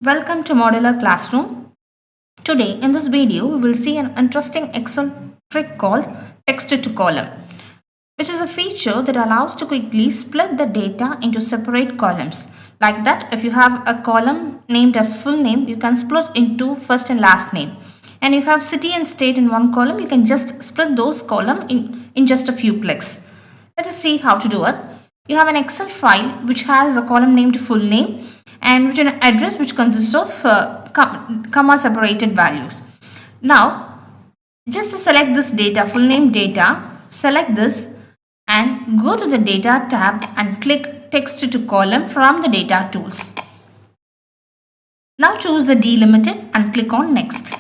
Welcome to Modular Classroom. Today in this video we will see an interesting Excel trick called text to column, which is a feature that allows to quickly split the data into separate columns. Like that, if you have a column named as full name, you can split into first and last name. And if you have city and state in one column, you can just split those columns in just a few clicks. Let us see how to do it. You have an Excel file which has a column named full name and which an address which consists of comma separated values. Now just to select this data, full name data, select this and go to the data tab and click text to column from the data tools. Now choose the delimited and click on next.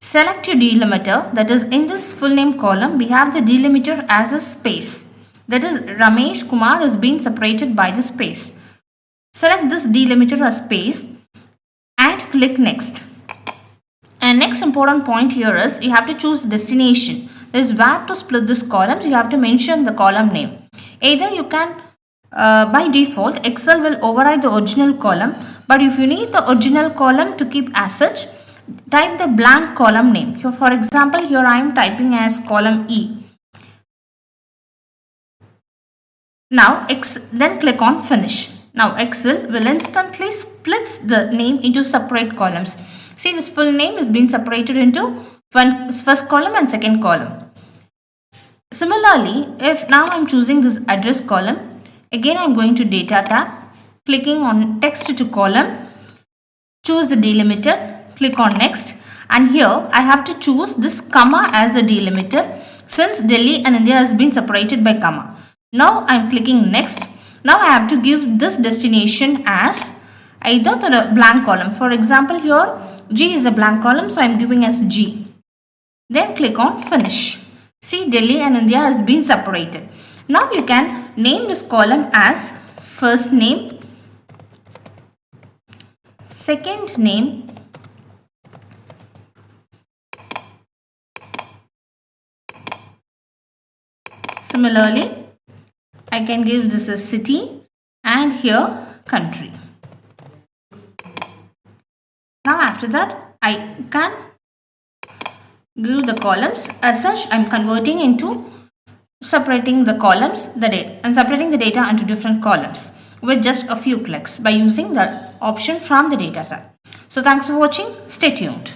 Select your delimiter, that is in this full name column we have the delimiter as a space. That is Ramesh Kumar is being separated by the space. Select this delimiter as space and click next. And next important point here is you have to choose the destination. This is where to split this columns. You have to mention the column name. Either you can by default Excel will override the original column, but if you need the original column to keep as such, type the blank column name. Here, for example, here I am typing as column E. Now then click on finish. Now Excel will instantly splits the name into separate columns. See, this full name is being separated into first column and second column. Similarly, if now I am choosing this address column, again I am going to data tab, clicking on text to column, choose the delimiter, click on next, and here I have to choose this comma as the delimiter since Delhi and India has been separated by comma. Now I am clicking next. Now I have to give this destination as either the blank column. For example, here G is a blank column, so I am giving as G. Then click on finish. See, Delhi and India has been separated. Now you can name this column as first name, second name, similarly I can give this a city and here country. Now after that I can give the columns as such. I am converting into separating the columns and separating the data into different columns with just a few clicks by using the option from the data tab. So thanks for watching. Stay tuned.